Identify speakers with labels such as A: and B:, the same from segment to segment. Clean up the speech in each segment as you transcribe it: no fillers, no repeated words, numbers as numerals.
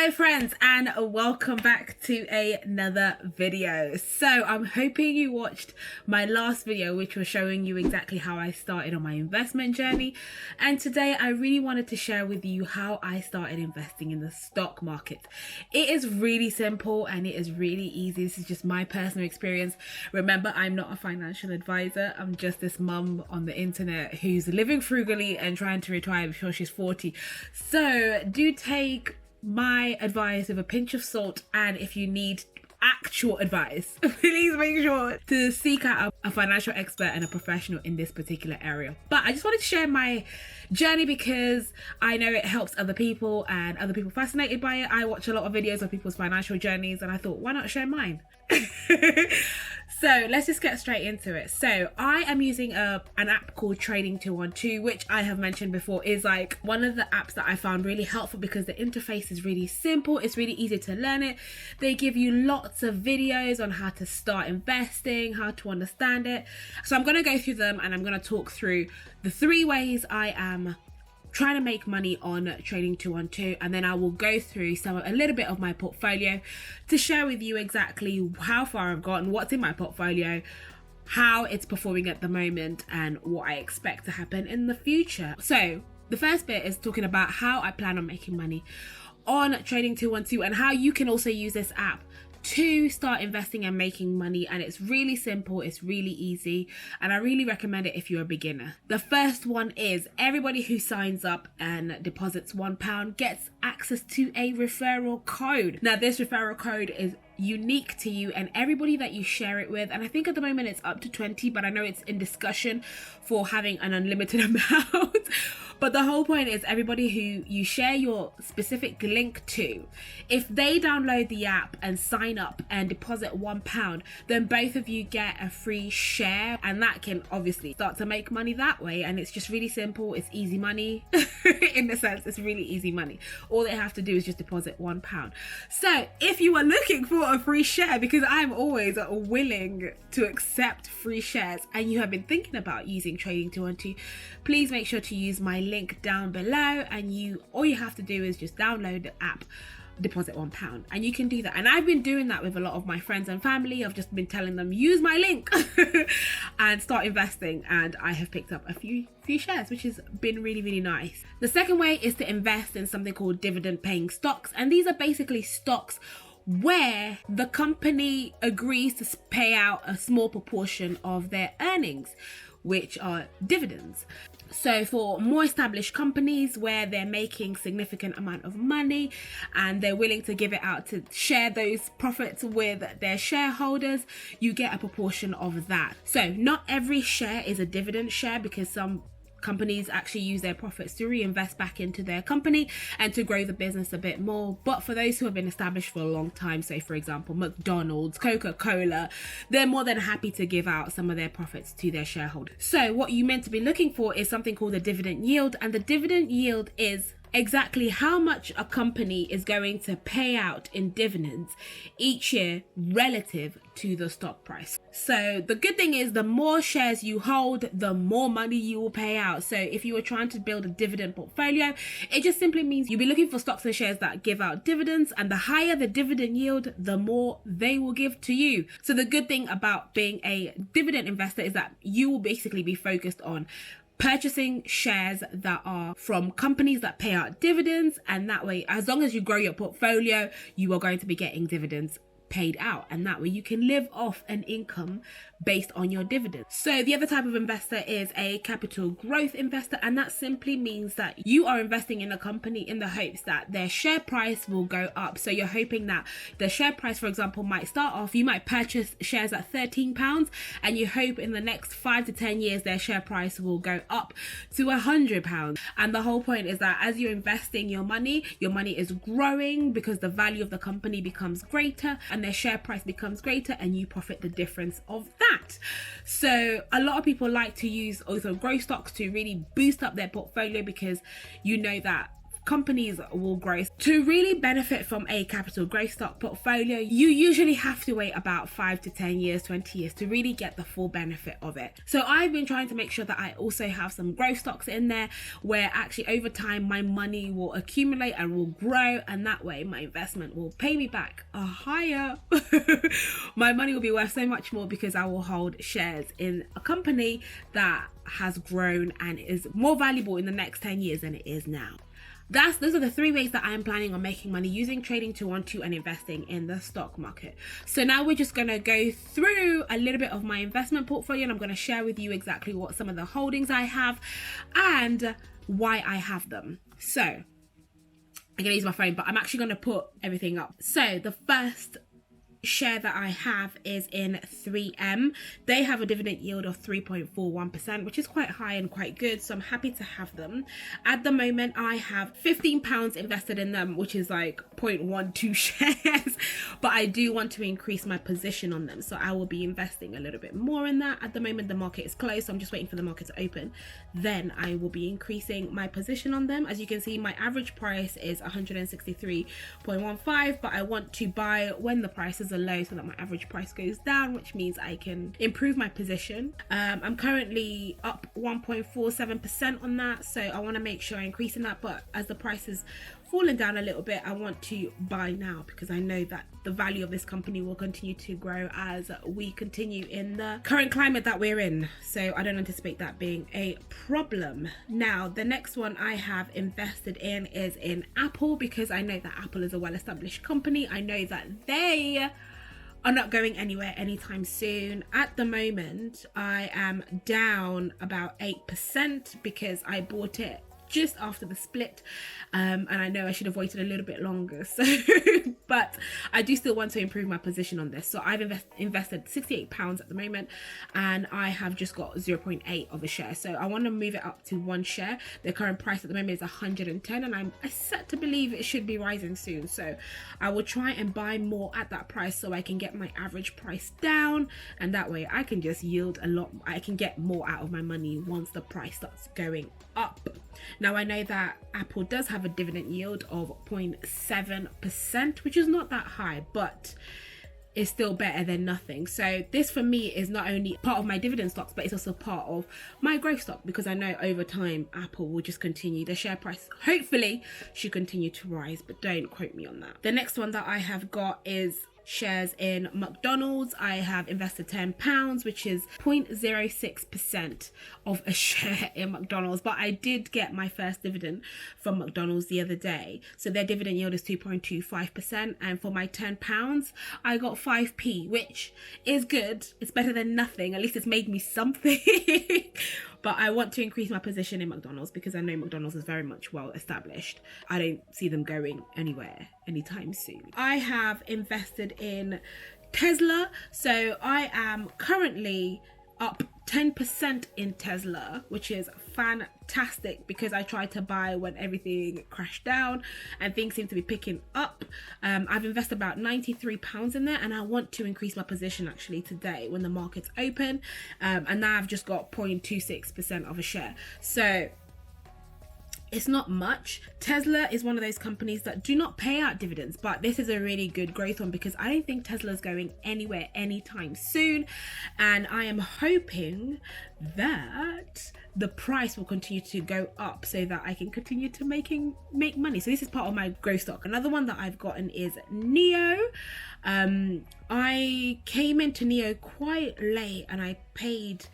A: Hello friends, and welcome back to another video. So I'm hoping you watched my last video, which was showing you exactly how I started on my investment journey, and today I really wanted to share with you how I started investing in the stock market. It is really simple and it is really easy. This is just my personal experience. Remember, I'm not a financial advisor. I'm just this mum on the internet who's living frugally and trying to retire before she's 40. So do take my advice with a pinch of salt, and if you need actual advice, please make sure to seek out a financial expert and a professional in this particular area. But I just wanted to share my journey because I know it helps other people and other people fascinated by it. I watch a lot of videos of people's financial journeys and I thought, why not share mine? So let's just get straight into it. So I am using an app called Trading 212, which I have mentioned before is like one of the apps that I found really helpful because the interface is really simple. It's really easy to learn it. They give you lots of videos on how to start investing, how to understand it. So I'm going to go through them and I'm going to talk through the 3 ways I am trying to make money on Trading 212, and then I will go through a little bit of my portfolio to share with you exactly how far I've gotten, what's in my portfolio, how it's performing at the moment, and what I expect to happen in the future. So the first bit is talking about how I plan on making money on Trading 212 and how you can also use this app to start investing and making money. And it's really simple, it's really easy, and I really recommend it if you're a beginner. The first one is everybody who signs up and deposits £1 gets access to a referral code. Now this referral code is unique to you and everybody that you share it with, and I think at the moment it's up to 20, but I know it's in discussion for having an unlimited amount. But the whole point is everybody who you share your specific link to, if they download the app and sign up and deposit £1, then both of you get a free share, and that can obviously start to make money that way. And it's just really simple, it's easy money. In the sense, it's really easy money. All they have to do is just deposit £1. So if you are looking for a free share, because I'm always willing to accept free shares, and you have been thinking about using Trading 212, please make sure to use my link down below, and all you have to do is just download the app, deposit £1, and you can do that. And I've been doing that with a lot of my friends and family. I've just been telling them use my link and start investing, and I have picked up a few shares, which has been really, really nice. The second way is to invest in something called dividend paying stocks, and these are basically stocks where the company agrees to pay out a small proportion of their earnings, which are dividends. So for more established companies where they're making significant amount of money and they're willing to give it out to share those profits with their shareholders, you get a proportion of that. So not every share is a dividend share, because some companies actually use their profits to reinvest back into their company and to grow the business a bit more. But for those who have been established for a long time, say for example McDonald's, Coca-Cola, they're more than happy to give out some of their profits to their shareholders. So what you meant to be looking for is something called a dividend yield, and the dividend yield is exactly how much a company is going to pay out in dividends each year relative to the stock price. So the good thing is the more shares you hold, the more money you will pay out. So if you were trying to build a dividend portfolio, it just simply means you'll be looking for stocks and shares that give out dividends, and the higher the dividend yield, the more they will give to you. So the good thing about being a dividend investor is that you will basically be focused on purchasing shares that are from companies that pay out dividends, and that way, as long as you grow your portfolio, you are going to be getting dividends paid out, and that way you can live off an income based on your dividends. So the other type of investor is a capital growth investor, and that simply means that you are investing in a company in the hopes that their share price will go up. So you're hoping that the share price, for example, might start off, you might purchase shares at £13, and you hope in the next 5 to 10 years their share price will go up to £100. And the whole point is that as you're investing your money is growing because the value of the company becomes greater and their share price becomes greater, and you profit the difference of that. So a lot of people like to use also growth stocks to really boost up their portfolio, because you know that companies will grow. To really benefit from a capital growth stock portfolio, you usually have to wait about 5 to 10 years, 20 years to really get the full benefit of it. So I've been trying to make sure that I also have some growth stocks in there where actually over time my money will accumulate and will grow, and that way my investment will pay me back higher. My money will be worth so much more because I will hold shares in a company that has grown and is more valuable in the next 10 years than it is now. Those are the 3 ways that I am planning on making money using trading 212 and investing in the stock market. So now we're just going to go through a little bit of my investment portfolio, and I'm going to share with you exactly what some of the holdings I have and why I have them. So I'm going to use my phone, but I'm actually going to put everything up. So the first share that I have is in 3M. They have a dividend yield of 3.41%, which is quite high and quite good, so I'm happy to have them. At the moment I have £15 invested in them, which is like 0.12 shares, but I do want to increase my position on them, so I will be investing a little bit more in that. At the moment the market is closed, so I'm just waiting for the market to open, then I will be increasing my position on them. As you can see, my average price is 163.15, but I want to buy when the prices are low so that my average price goes down, which means I can improve my position. I'm currently up 1.47% on that, so I want to make sure I increase in that, but as the price is fallen down a little bit, I want to buy now because I know that the value of this company will continue to grow as we continue in the current climate that we're in, so I don't anticipate that being a problem. Now the next one I have invested in is in Apple, because I know that Apple is a well-established company. I know that they are not going anywhere anytime soon. At the moment I am down about 8% because I bought it just after the split, and I know I should have waited a little bit longer, so but I do still want to improve my position on this. So I've invested £68 at the moment, and I have just got 0.8 of a share, so I want to move it up to 1 share. The current price at the moment is 110, and I'm set to believe it should be rising soon, so I will try and buy more at that price so I can get my average price down, and that way I can just yield a lot. I can get more out of my money once the price starts going up. Now I know that Apple does have a dividend yield of 0.7%, which is not that high, but it's still better than nothing. So this for me is not only part of my dividend stocks, but it's also part of my growth stock, because I know over time Apple will just continue, the share price hopefully should continue to rise, but don't quote me on that. The next one that I have got is shares in McDonald's. I have invested £10, which is 0.06% of a share in McDonald's, but I did get my first dividend from McDonald's the other day, so their dividend yield is 2.25%, and for my £10 I got 5p, which is good. It's better than nothing. At least it's made me something. But I want to increase my position in McDonald's because I know McDonald's is very much well established. I don't see them going anywhere anytime soon. I have invested in Tesla, so I am currently up 10% in Tesla, which is fantastic because I tried to buy when everything crashed down and things seem to be picking up. I've invested about £93 in there, and I want to increase my position actually today when the market's open, and now I've just got 0.26% of a share, so it's not much. Tesla is one of those companies that do not pay out dividends, but this is a really good growth one because I don't think Tesla's going anywhere anytime soon, and I am hoping that the price will continue to go up so that I can continue to make money. So this is part of my growth stock. Another one that I've gotten is NEO. I came into NEO quite late and I paid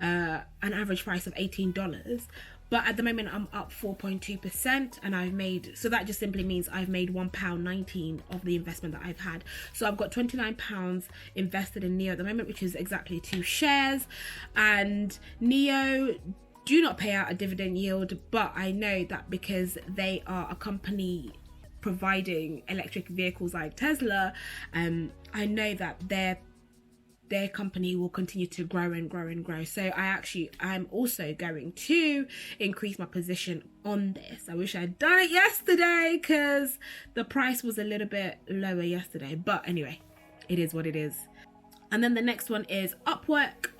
A: an average price of $18, but at the moment I'm up 4.2%, and I've made, so that just simply means I've made £1.19 of the investment that I've had. So I've got £29 invested in NEO at the moment, which is exactly 2 shares, and NEO do not pay out a dividend yield, but I know that because they are a company providing electric vehicles like Tesla, I know that their company will continue to grow and grow and grow. So I'm also going to increase my position on this. I wish I'd done it yesterday because the price was a little bit lower yesterday, but anyway, it is what it is. And then the next one is Upwork.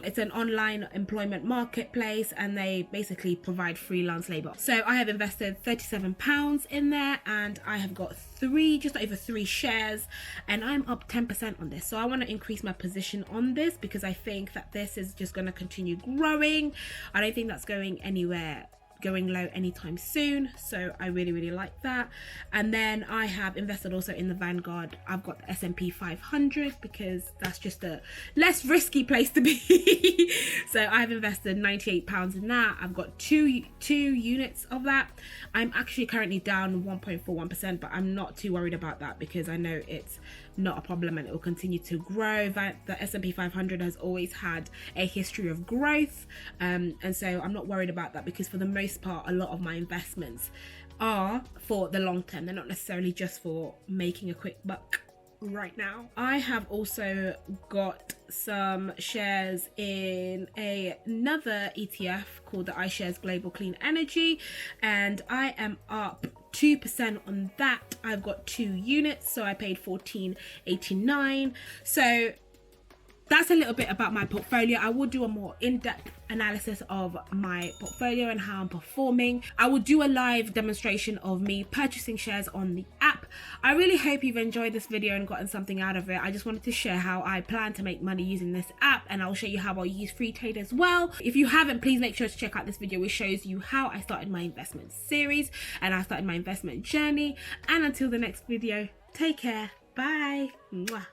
A: It's an online employment marketplace, and they basically provide freelance labor. So I have invested £37 in there, and I have got just over 3 shares, and I'm up 10% on this. So I want to increase my position on this because I think that this is just going to continue growing. I don't think that's going low anytime soon, so I really like that. And then I have invested also in the Vanguard. I've got the S&P 500 because that's just a less risky place to be. So I've invested £98 in that. I've got two units of that. I'm actually currently down 1.41%, but I'm not too worried about that because I know it's not a problem and it will continue to grow. The S&P 500 has always had a history of growth, and so I'm not worried about that because for the most part a lot of my investments are for the long term. They're not necessarily just for making a quick buck right now. I have also got some shares in another ETF called the iShares Global Clean Energy, and I am up 2% on that. I've got 2 units, so I paid $14.89. So that's a little bit about my portfolio. I will do a more in-depth analysis of my portfolio and how I'm performing. I will do a live demonstration of me purchasing shares on the app. I really hope you've enjoyed this video and gotten something out of it. I just wanted to share how I plan to make money using this app, and I'll show you how I'll use free trade as well. If you haven't, please make sure to check out this video which shows you how I started my investment series and I started my investment journey. And until the next video, take care. Bye. Mwah.